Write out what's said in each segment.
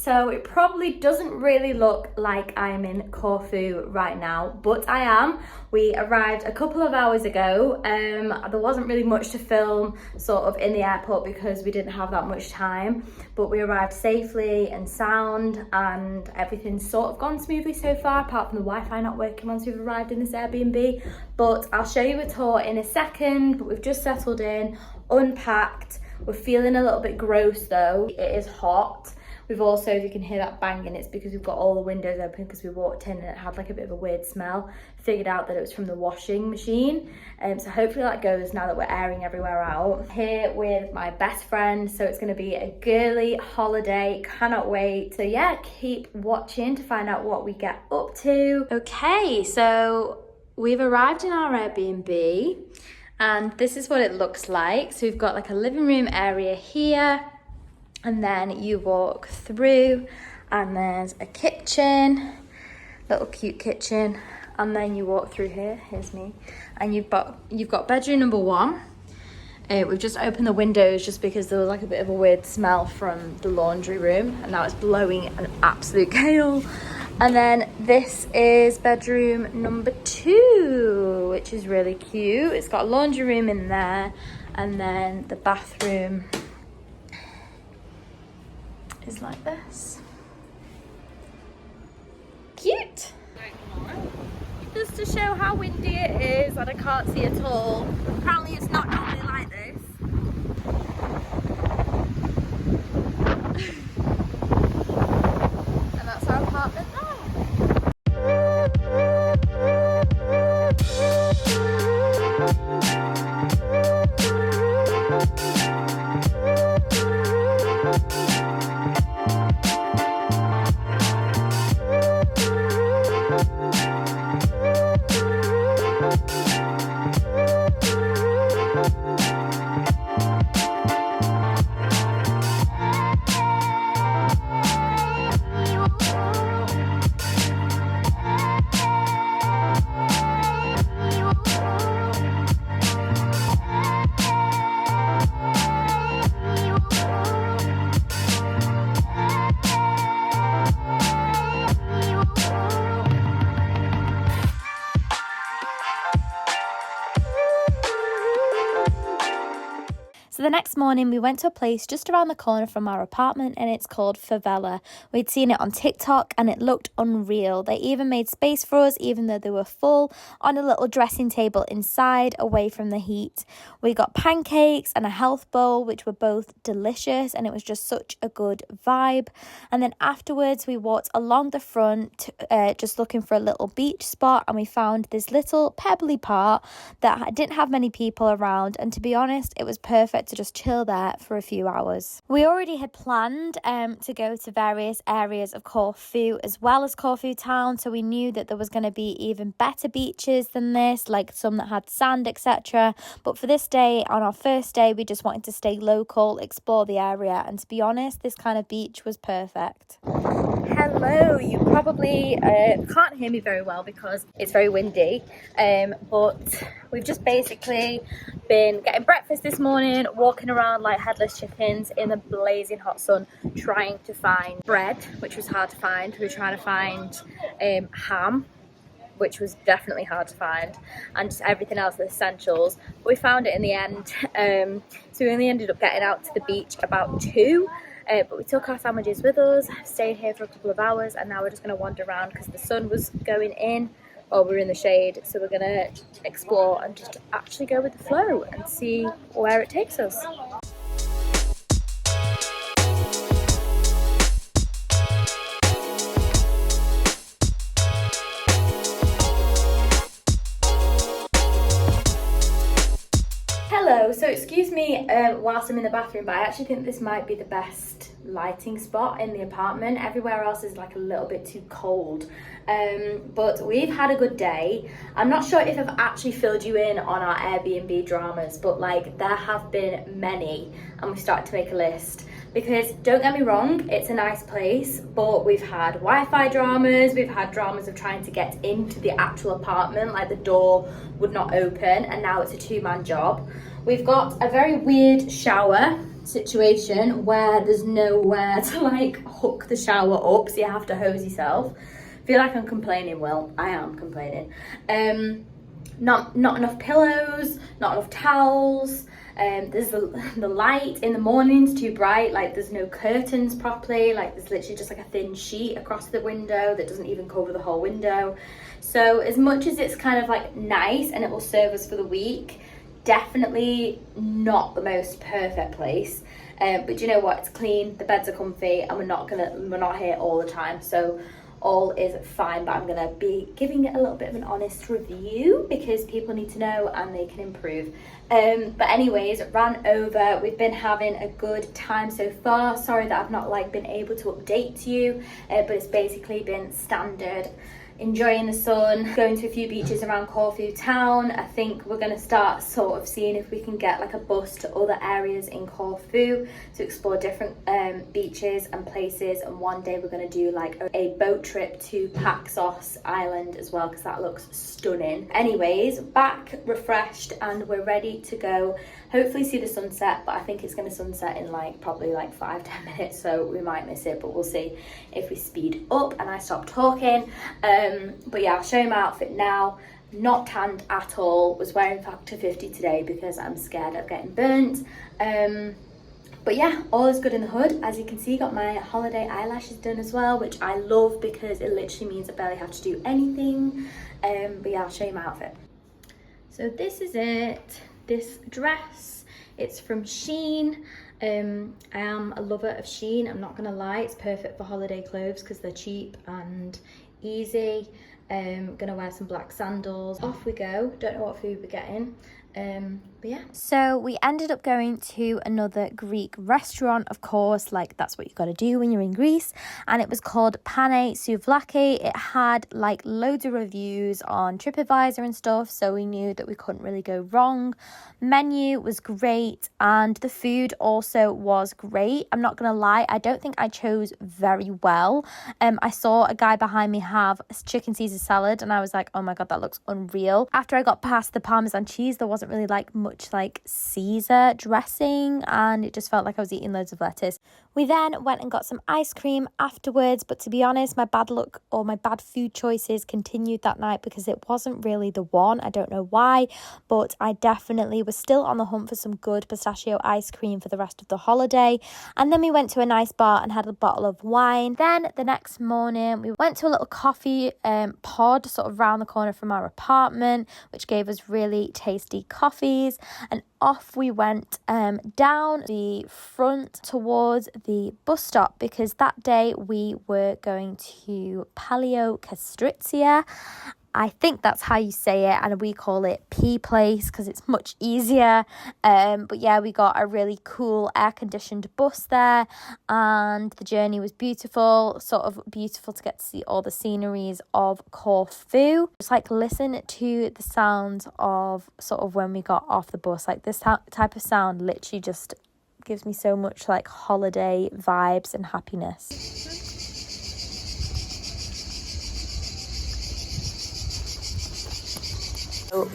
So it probably doesn't really look like I'm in Corfu right now, but I am. We arrived a couple of hours ago. There wasn't really much to film sort of in the airport because we didn't have that much time, but we arrived safely and sound, and everything's sort of gone smoothly so far, apart from the Wi-Fi not working once we've arrived in this Airbnb. But I'll show you a tour in a second. But we've just settled in, unpacked. We're feeling a little bit gross though. It is hot. We've also, if you can hear that banging, it's because we've got all the windows open because we walked in and it had like a bit of a weird smell. Figured out that it was from the washing machine. So hopefully that goes now that we're airing everywhere out. Here with my best friend, so it's gonna be a girly holiday. Cannot wait. So yeah, keep watching to find out what we get up to. Okay, so we've arrived in our Airbnb and this is what it looks like. So we've got like a living room area here, and then you walk through and there's a kitchen, little cute kitchen, and then you walk through here, here's me, and you've got bedroom number 1. We've just opened the windows just because there was like a bit of a weird smell from the laundry room, and now it's blowing an absolute gale. And then this is bedroom number 2, which is really cute. It's got a laundry room in there, and then the bathroom is like this. Cute. Just to show how windy it is, and I can't see at all. Apparently it's not normally like this. And that's our apartment there. So the next morning we went to a place just around the corner from our apartment, and it's called Favela. We'd seen it on TikTok and it looked unreal. They even made space for us even though they were full, on a little dressing table inside away from the heat. We got pancakes and a health bowl, which were both delicious, and it was just such a good vibe. And then afterwards we walked along the front just looking for a little beach spot, and we found this little pebbly part that didn't have many people around, and to be honest it was perfect to just chill there for a few hours. We already had planned to go to various areas of Corfu as well as Corfu Town, so we knew that there was going to be even better beaches than this, like some that had sand, etc. But for this day, on our first day, we just wanted to stay local, explore the area, and to be honest, this kind of beach was perfect. Hello, you probably can't hear me very well because it's very windy, but we've just basically been getting breakfast this morning, walking around like headless chickens in the blazing hot sun, trying to find bread, which was hard to find. We were trying to find ham, which was definitely hard to find, and just everything else, the essentials. But we found it in the end, so we only ended up getting out to the beach about 2. But we took our sandwiches with us, stayed here for a couple of hours, and now we're just going to wander around because the sun was going in while we were in the shade. So we're going to explore and just actually go with the flow and see where it takes us. Hello, so excuse me whilst I'm in the bathroom, but I actually think this might be the best lighting spot in the apartment. Everywhere else is like a little bit too cold, but we've had a good day. I'm not sure if I've actually filled you in on our Airbnb dramas, but like there have been many, and we started to make a list. Because don't get me wrong, it's a nice place, but we've had Wi-Fi dramas, we've had dramas of trying to get into the actual apartment, like the door would not open, and now it's a 2-man job. We've got a very weird shower situation where there's nowhere to like hook the shower up, so you have to hose yourself. I feel like I'm complaining. Well, I am complaining. Not enough pillows, not enough towels. There's the light in the morning's too bright, like there's no curtains properly, like there's literally just like a thin sheet across the window that doesn't even cover the whole window. So as much as it's kind of like nice and it will serve us for the week, definitely not the most perfect place. But you know what, it's clean, the beds are comfy, and we're not here all the time, so all is fine. But I'm gonna be giving it a little bit of an honest review because people need to know and they can improve. But anyways, ran over. We've been having a good time so far. Sorry that I've not like been able to update you, but it's basically been standard. Enjoying the sun, going to a few beaches around Corfu Town. I think we're going to start sort of seeing if we can get like a bus to other areas in Corfu to explore different beaches and places, and one day we're going to do like a boat trip to Paxos Island as well, because that looks stunning. Anyways, back refreshed and we're ready to go hopefully see the sunset, but I think it's going to sunset in like probably like 5-10 minutes, so we might miss it, but we'll see if we speed up and I stop talking. But yeah, I'll show you my outfit now. Not tanned at all. Was wearing factor 50 today because I'm scared of getting burnt. But yeah, all is good in the hood. As you can see, got my holiday eyelashes done as well, which I love because it literally means I barely have to do anything. But yeah, I'll show you my outfit. So this is it. This dress, it's from Shein. I am a lover of Shein, I'm not gonna lie. It's perfect for holiday clothes because they're cheap and easy. Gonna wear some black sandals. Off we go. Don't know what food we're getting. But yeah. So we ended up going to another Greek restaurant, of course, like that's what you got to do when you're in Greece, and it was called Pane Souvlaki. It had like loads of reviews on TripAdvisor and stuff, so we knew that we couldn't really go wrong. Menu was great and the food also was great. I'm not gonna lie, I don't think I chose very well. I saw a guy behind me have chicken Caesar salad and I was like, oh my god, that looks unreal. After I got past the Parmesan cheese, there wasn't really like much like Caesar dressing and it just felt like I was eating loads of lettuce. We then went and got some ice cream afterwards, but to be honest, my bad luck or my bad food choices continued that night because it wasn't really the one. I don't know why, but I definitely was still on the hunt for some good pistachio ice cream for the rest of the holiday. And then we went to a nice bar and had a bottle of wine. Then the next morning we went to a little coffee pod sort of round the corner from our apartment, which gave us really tasty coffees, and off we went down the front towards the bus stop because that day we were going to Palaiokastritsa. I think that's how you say it, and we call it P Place because it's much easier. But yeah, we got a really cool air-conditioned bus there, and the journey was beautiful, sort of beautiful to get to see all the sceneries of Corfu. Just like listen to the sounds of sort of when we got off the bus. Like this type of sound literally just gives me so much like holiday vibes and happiness.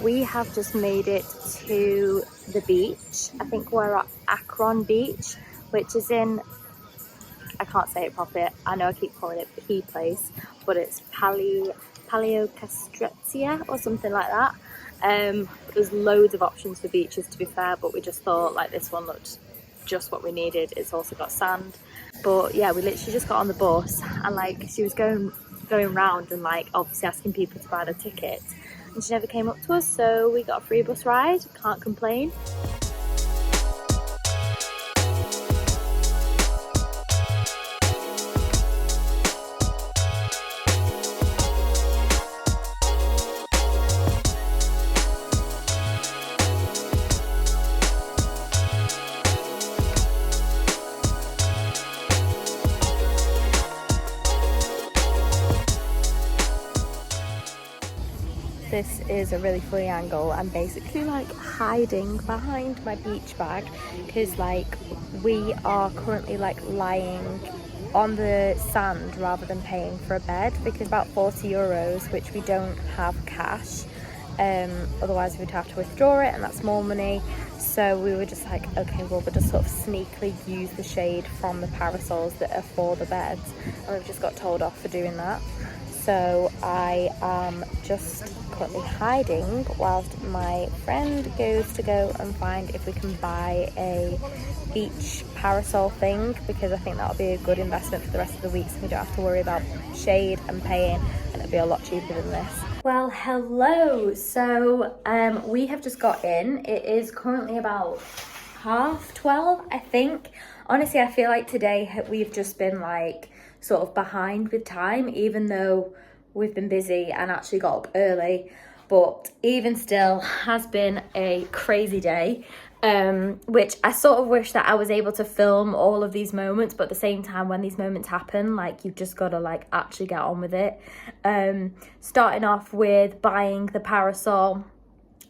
We have just made it to the beach. I think we're at Akron Beach, which is in, I can't say it properly, I know I keep calling it P Place, but it's Palaiokastritsa or something like that. There's loads of options for beaches, to be fair, but we just thought like this one looked just what we needed. It's also got sand. But yeah, we literally just got on the bus and like she was going round and like obviously asking people to buy the ticket. And she never came up to us, so we got a free bus ride. Can't complain. This is a really funny angle. I'm basically like hiding behind my beach bag because like we are currently like lying on the sand rather than paying for a bed because about €40, which we don't have cash. otherwise we'd have to withdraw it, and that's more money. So we were just like, okay, well, we'll just sort of sneakily use the shade from the parasols that are for the beds, and we've just got told off for doing that. So I am just currently hiding whilst my friend goes to go and find if we can buy a beach parasol thing, because I think that'll be a good investment for the rest of the week, so we don't have to worry about shade and paying, and it'll be a lot cheaper than this. Well, hello. So we have just got in. It is currently about 12:30, I think. Honestly, I feel like today we've just been like sort of behind with time, even though we've been busy and actually got up early. But even still, has been a crazy day, which I sort of wish that I was able to film all of these moments, but at the same time, when these moments happen, like, you've just got to like actually get on with it. Starting off with buying the parasol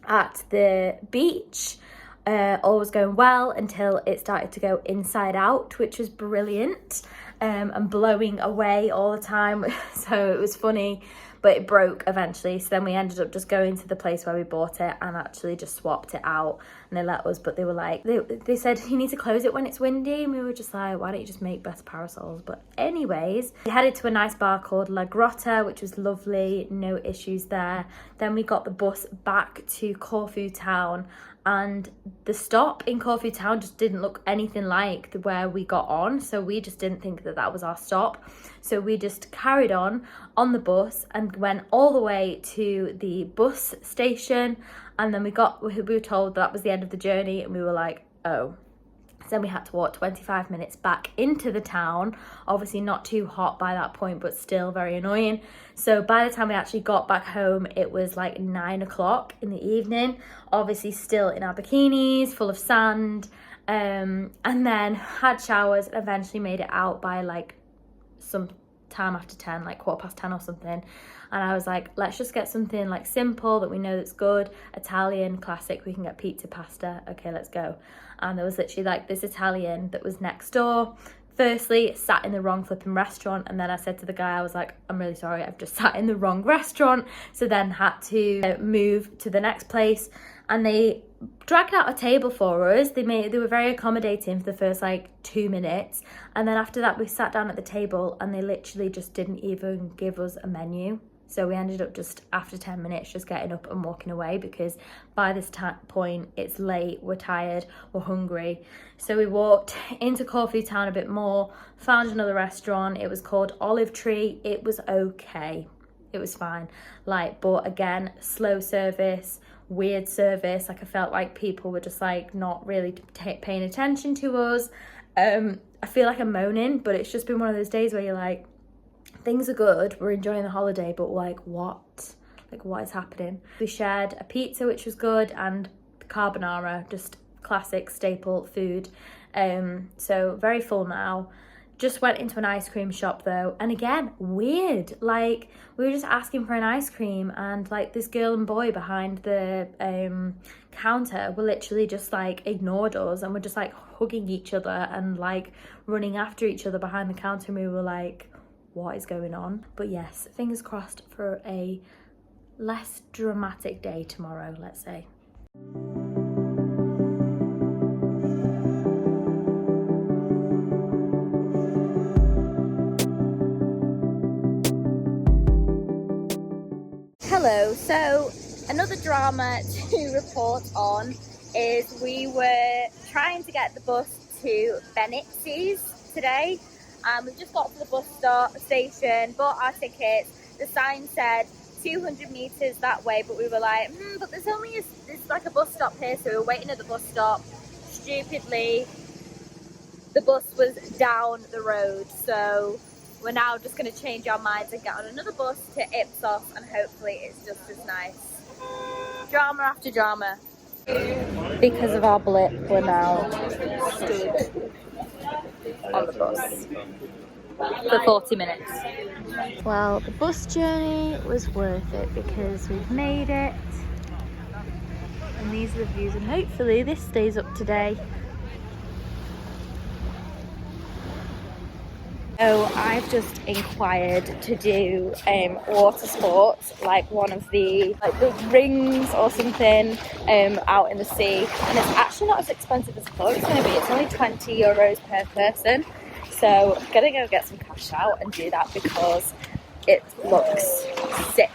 at the beach. All was going well until it started to go inside out, which was brilliant, and blowing away all the time. So it was funny, but it broke eventually. So then we ended up just going to the place where we bought it and actually just swapped it out, and they let us. But they were like, they said you need to close it when it's windy, and we were just like, why don't you just make better parasols? But anyways, we headed to a nice bar called La Grotta, which was lovely, no issues there. Then we got the bus back to Corfu Town, and the stop in Corfu Town just didn't look anything like where we got on, so we just didn't think that that was our stop. So we just carried on the bus and went all the way to the bus station, and then we were told that was the end of the journey, and we were like, oh. So then we had to walk 25 minutes back into the town. Obviously not too hot by that point, but still very annoying. So by the time we actually got back home, it was like 9 o'clock in the evening. Obviously still in our bikinis, full of sand, and then had showers and eventually made it out by like some time after 10, like 10:15 or something. And I was like, let's just get something like simple that we know that's good, Italian, classic. We can get pizza, pasta. Okay, let's go. And there was literally like this Italian that was next door. Firstly, sat in the wrong flipping restaurant, and then I said to the guy, I was like, I'm really sorry, I've just sat in the wrong restaurant. So then had to move to the next place, and they dragged out a table for us. They were very accommodating for the first like 2 minutes, and then after that we sat down at the table and they literally just didn't even give us a menu. So we ended up just after 10 minutes just getting up and walking away, because by this point it's late, we're tired, we're hungry. So we walked into Corfu Town a bit more, found another restaurant. It was called Olive Tree. It was okay, it was fine, like, but again, slow service, weird service. Like, I felt like people were just like not really paying attention to us. I feel like I'm moaning, but it's just been one of those days where you're like, things are good, we're enjoying the holiday, but like what is happening? We shared a pizza, which was good, and carbonara, just classic staple food. So very full now. Just went into an ice cream shop though, and again, weird. Like, we were just asking for an ice cream, and like this girl and boy behind the counter were literally just like ignored us, and were just like hugging each other and like running after each other behind the counter, and we were like, what is going on? But yes, fingers crossed for a less dramatic day tomorrow, let's say. Hello, so another drama to report on is we were trying to get the bus to Benitzi's today. We've just got to the bus station, bought our tickets. The sign said 200 meters that way, but we were like, but there's like a bus stop here, so we were waiting at the bus stop. Stupidly, the bus was down the road, so we're now just going to change our minds and get on another bus to Ipsos, and hopefully it's just as nice. Drama after drama. Because of our blip, we're now stood on the bus for 40 minutes. Well, the bus journey was worth it because we've made it, and these are the views, and hopefully this stays up today. So I've just inquired to do water sports, like one of the big rings or something out in the sea, and it's actually not as expensive as I thought it was going to be. It's only €20 per person, so I'm gonna go get some cash out and do that because it looks sick.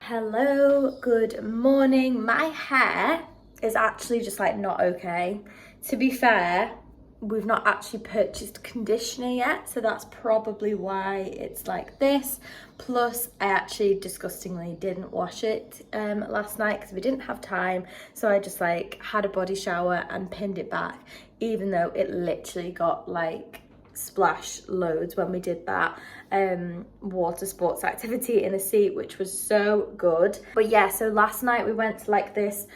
Hello, good morning. My hair is actually just like not okay. To be fair, we've not actually purchased conditioner yet, so that's probably why it's like this. Plus I actually disgustingly didn't wash it last night because we didn't have time, so I just like had a body shower and pinned it back, even though it literally got like splash loads when we did that water sports activity in the sea, which was so good. But yeah, so last night we went to like this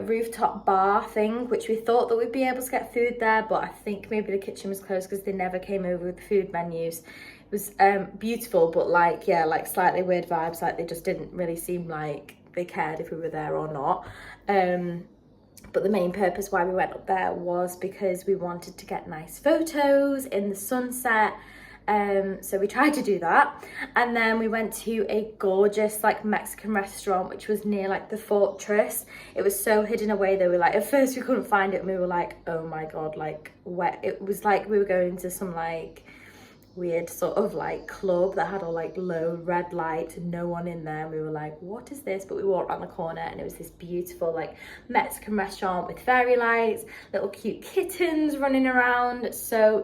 rooftop bar thing, which we thought that we'd be able to get food there, but I think maybe the kitchen was closed because they never came over with food menus. It was beautiful, but like, yeah, like slightly weird vibes, like they just didn't really seem like they cared if we were there or not. But the main purpose why we went up there was because we wanted to get nice photos in the sunset. So we tried to do that, and then we went to a gorgeous like Mexican restaurant which was near like the fortress. It was so hidden away that we like at first we couldn't find it and we were like, oh my god, like where it was, like we were going to some like weird sort of like club that had all like low red lights and no one in there, and we were like, what is this? But we walked around the corner and it was this beautiful like Mexican restaurant with fairy lights, little cute kittens running around. So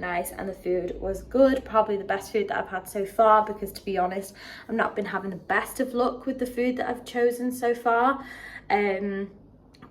nice, and the food was good, probably the best food that I've had so far, because to be honest I've not been having the best of luck with the food that I've chosen so far.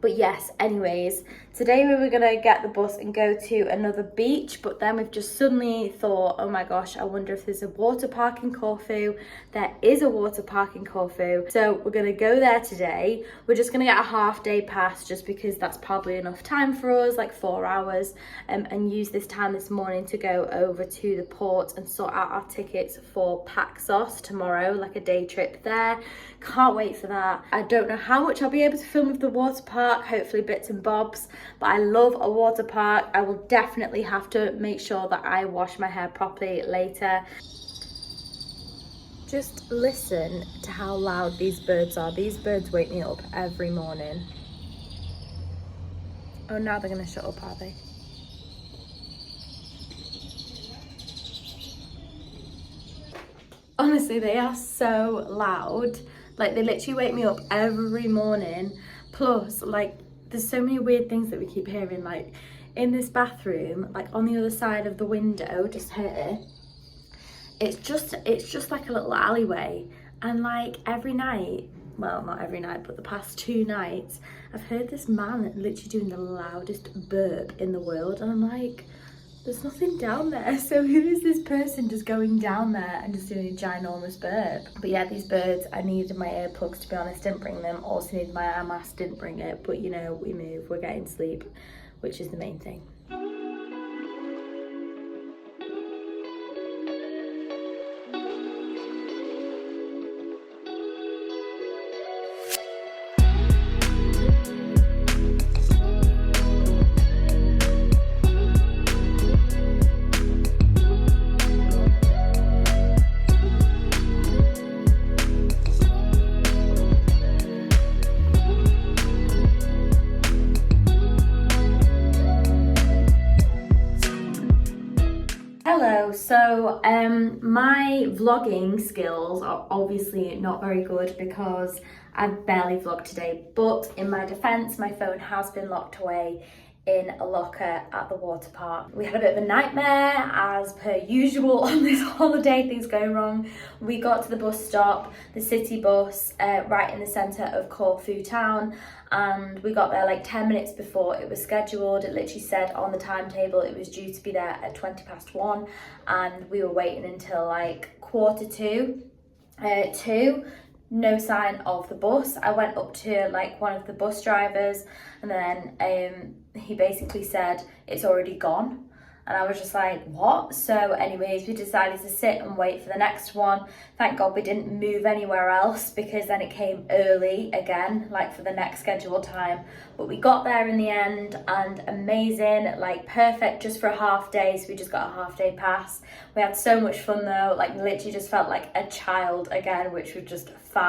But yes, anyways, today we were gonna get the bus and go to another beach, but then we've just suddenly thought, oh my gosh, I wonder if there's a water park in Corfu. There is a water park in Corfu, so we're gonna go there today. We're just gonna get a half-day pass just because that's probably enough time for us, like 4 hours, and use this time this morning to go over to the port and sort out our tickets for Paxos tomorrow, like a day trip there. Can't wait for that. I don't know how much I'll be able to film of the water park, hopefully bits and bobs, but I love a water park. I will definitely have to make sure that I wash my hair properly later. Just listen to how loud these birds are. These birds wake me up every morning. Oh, now they're gonna shut up, are they? Honestly, they are so loud. Like, they literally wake me up every morning. Plus, like, there's so many weird things that we keep hearing, like in this bathroom, like on the other side of the window, just here, it's just like a little alleyway, and like every night, well, not every night, but the past 2 nights, I've heard this man literally doing the loudest burp in the world, and I'm like, there's nothing down there, so who is this person just going down there and just doing a ginormous burp? But yeah, these birds, I needed my earplugs, to be honest, didn't bring them. Also needed my eye mask, didn't bring it, but you know, we move, we're getting sleep, which is the main thing. So my vlogging skills are obviously not very good because I've barely vlogged today, but in my defense, my phone has been locked away in a locker at the water park. We had a bit of a nightmare as per usual on this holiday, things going wrong. We got to the bus stop, the city bus, right in the centre of Corfu Town, and we got there like 10 minutes before it was scheduled. It literally said on the timetable it was due to be there at 1:20, and we were waiting until like 1:45. No sign of the bus. I went up to like one of the bus drivers, and then he basically said it's already gone, and I was just like, what? So anyways, we decided to sit and wait for the next one. Thank God we didn't move anywhere else, because then it came early again, like for the next scheduled time. But we got there in the end, and amazing, like perfect just for a half day. So we just got a half day pass. We had so much fun though, like literally just felt like a child again, which was just fab.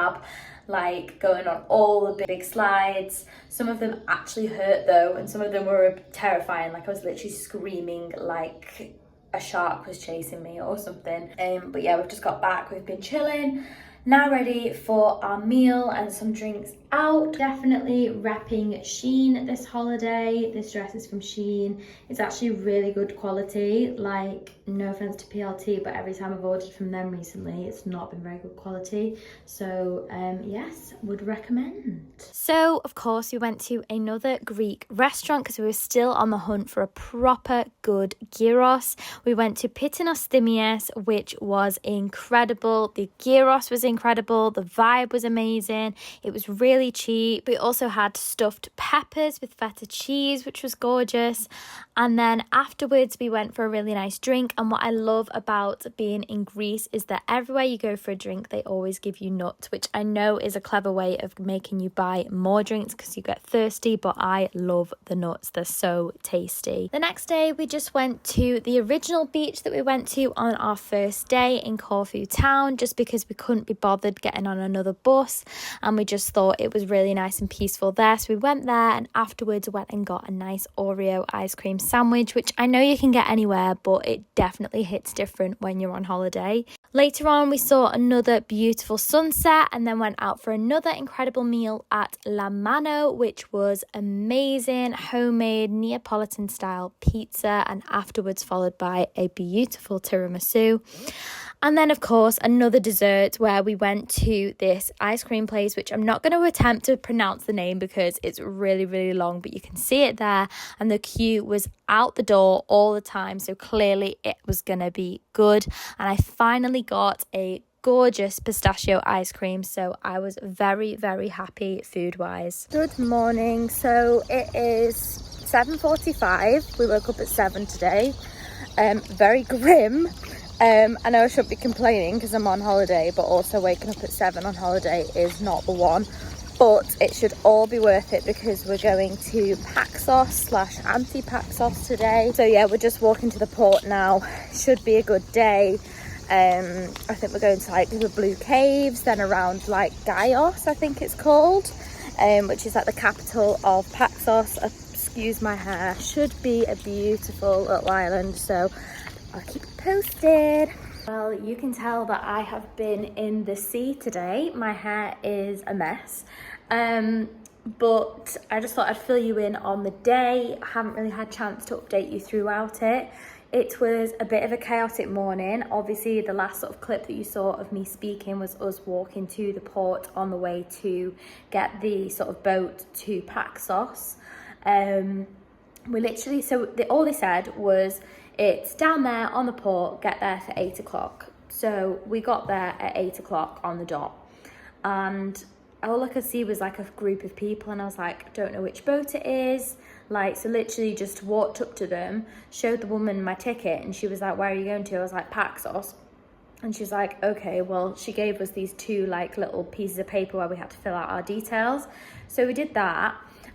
Like going on all the big slides. Some of them actually hurt though, and some of them were terrifying. Like I was literally screaming like a shark was chasing me or something. But yeah, we've just got back, we've been chilling. Now ready for our meal and some drinks out. Definitely repping Shein this holiday. This dress is from Shein. It's actually really good quality. Like, no offense to PLT, but every time I've ordered from them recently, it's not been very good quality. So yes, would recommend. So of course we went to another Greek restaurant because we were still on the hunt for a proper good gyros. We went to Pitinostymias, which was incredible. The gyros was incredible. The vibe was amazing. It was really cheap. We also had stuffed peppers with feta cheese, which was gorgeous. And then afterwards we went for a really nice drink. And what I love about being in Greece is that everywhere you go for a drink, they always give you nuts, which I know is a clever way of making you buy more drinks because you get thirsty, but I love the nuts. They're so tasty. The next day we just went to the original beach that we went to on our first day in Corfu Town, just because we couldn't be bothered getting on another bus, and we just thought it was really nice and peaceful there. So we went there, and afterwards went and got a nice Oreo ice cream sandwich, which I know you can get anywhere, but it definitely hits different when you're on holiday. Later on we saw another beautiful sunset, and then went out for another incredible meal at La Mano, which was amazing, homemade Neapolitan style pizza, and afterwards followed by a beautiful tiramisu. And then, of course, another dessert where we went to this ice cream place, which I'm not going to attempt to pronounce the name because it's really, really long, but you can see it there. And the queue was out the door all the time, so clearly it was going to be good. And I finally got a gorgeous pistachio ice cream, so I was very, very happy food-wise. Good morning. So it is 7:45. We woke up at 7 today. Very grim. I know I shouldn't be complaining because I'm on holiday, but also waking up at 7 on holiday is not the one. But it should all be worth it because we're going to Paxos / Anti-Paxos today. So yeah, we're just walking to the port now. Should be a good day. I think we're going to like the Blue Caves, then around like Dios, I think it's called, which is like the capital of Paxos. Excuse my hair. Should be a beautiful little island, so I'll keep you posted. Well, you can tell that I have been in the sea today. My hair is a mess, but I just thought I'd fill you in on the day. I haven't really had a chance to update you throughout it. It was a bit of a chaotic morning. Obviously, the last sort of clip that you saw of me speaking was us walking to the port on the way to get the sort of boat to Paxos. We literally, all they said was, it's down there on the port, get there for 8 o'clock. So we got there at 8 o'clock on the dot. And all I could see was like a group of people, and I was like, I don't know which boat it is. Like, so literally just walked up to them, showed the woman my ticket, and she was like, where are you going to? I was like, Paxos. And she was like, okay. Well, she gave us these 2 like little pieces of paper where we had to fill out our details. So we did that.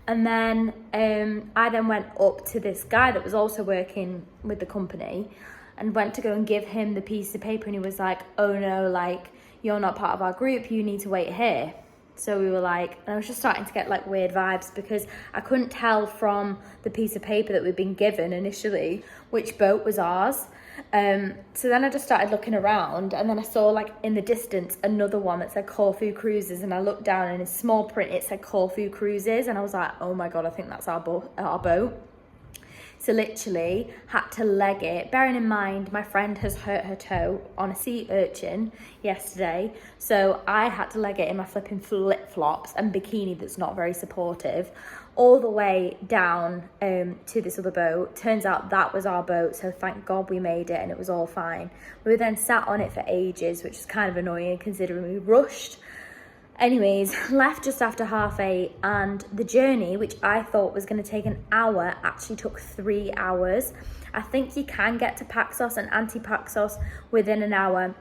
And then I then went up to this guy that was also working with the company and went to go and give him the piece of paper, and he was like, oh no, like, you're not part of our group, you need to wait here. So we were like, and I was just starting to get like weird vibes because I couldn't tell from the piece of paper that we'd been given initially which boat was ours. So then I just started looking around, and then I saw like in the distance another one that said Corfu Cruises, and I looked down and in small print it said Corfu Cruises, and I was like, oh my god, I think that's our boat. So literally had to leg it, bearing in mind my friend has hurt her toe on a sea urchin yesterday, so I had to leg it in my flipping flip-flops and bikini that's not very supportive all the way down to this other boat. Turns out that was our boat, so thank God we made it and it was all fine. We were then sat on it for ages, which was kind of annoying considering we rushed. Anyways, left just after 8:30, and the journey, which I thought was going to take an hour, actually took 3 hours. I think you can get to Paxos and Anti within an hour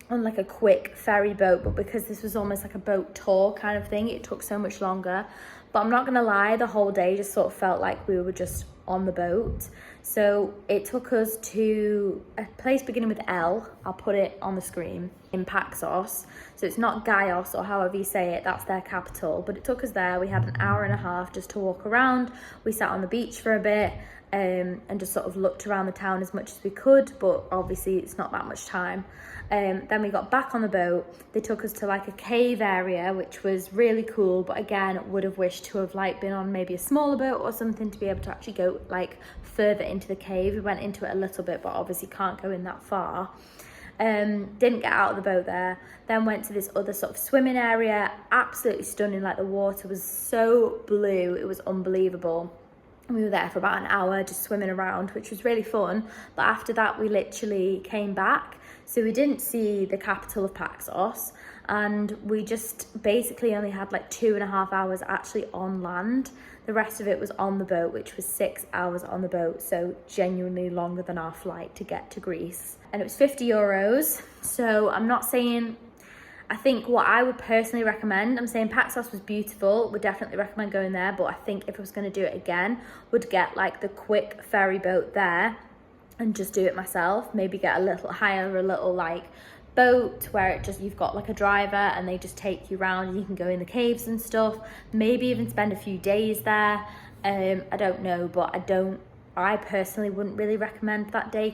on like a quick ferry boat, but because this was almost like a boat tour kind of thing, it took so much longer. But I'm not gonna lie, the whole day just sort of felt like we were just on the boat. So it took us to a place beginning with L, I'll put it on the screen, in Paxos. So it's not Gaios or however you say it, that's their capital, but it took us there. We had an hour and a half just to walk around. We sat on the beach for a bit and just sort of looked around the town as much as we could, but obviously it's not that much time. Then we got back on the boat. They took us to like a cave area, which was really cool, but again, would have wished to have like been on maybe a smaller boat or something to be able to actually go like further into the cave. We went into it a little bit, but obviously can't go in that far. Didn't get out of the boat there. Then went to this other sort of swimming area, absolutely stunning. Like the water was so blue, it was unbelievable. We were there for about an hour just swimming around, which was really fun. But after that, we literally came back. So we didn't see the capital of Paxos, and we just basically only had like 2.5 hours actually on land. The rest of it was on the boat, which was 6 hours on the boat. So genuinely longer than our flight to get to Greece. And it was €50. So I'm not saying, I think what I would personally recommend, I'm saying Paxos was beautiful, would definitely recommend going there, but I think if I was going to do it again, would get like the quick ferry boat there and just do it myself. Maybe get a little higher, a little like boat where it just, you've got like a driver and they just take you around and you can go in the caves and stuff. Maybe even spend a few days there. I don't know, but I personally wouldn't really recommend that day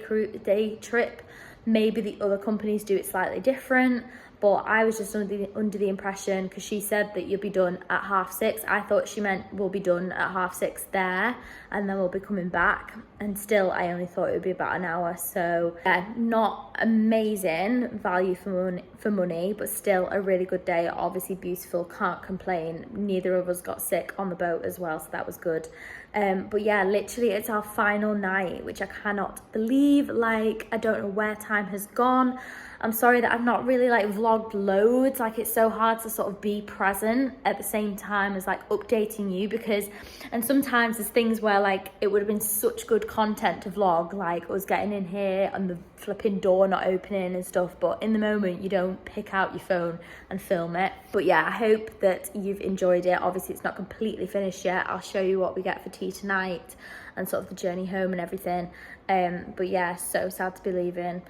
trip. Maybe the other companies do it slightly different, but I was just under the impression, because she said that you'll be done at 6:30. I thought she meant we'll be done at 6:30 there and then we'll be coming back. And still, I only thought it would be about an hour. So yeah, not amazing value for money, but still a really good day. Obviously beautiful, can't complain. Neither of us got sick on the boat as well, so that was good. But yeah, literally it's our final night, which I cannot believe. Like, I don't know where time has gone. I'm sorry that I've not really like vlogged loads. Like, it's so hard to sort of be present at the same time as like updating you, because, and sometimes there's things where like it would have been such good content to vlog, like us getting in here and the flipping door not opening and stuff, but in the moment you don't pick out your phone and film it. But yeah, I hope that you've enjoyed it. Obviously it's not completely finished yet. I'll show you what we get for tea tonight and sort of the journey home and everything. But yeah, so sad to be leaving.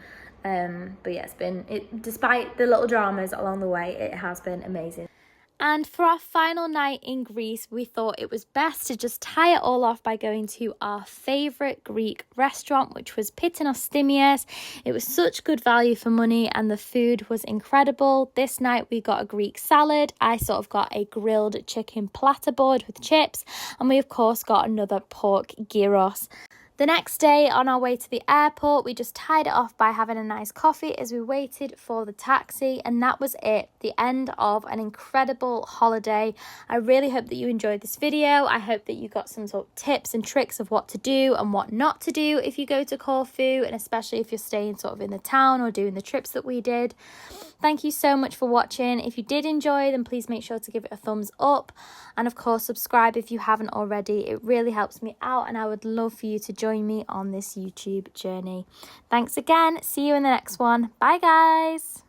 But yeah, despite the little dramas along the way, it has been amazing. And for our final night in Greece, we thought it was best to just tie it all off by going to our favourite Greek restaurant, which was Pitinostymias. It was such good value for money and the food was incredible. This night we got a Greek salad. I sort of got a grilled chicken platter board with chips, and we of course got another pork gyros. The next day, on our way to the airport, we just tied it off by having a nice coffee as we waited for the taxi, and that was it. The end of an incredible holiday. I really hope that you enjoyed this video. I hope that you got some sort of tips and tricks of what to do and what not to do if you go to Corfu, and especially if you're staying sort of in the town or doing the trips that we did. Thank you so much for watching. If you did enjoy, then please make sure to give it a thumbs up, and of course subscribe if you haven't already. It really helps me out and I would love for you to join me on this YouTube journey. Thanks again. See you in the next one. Bye guys.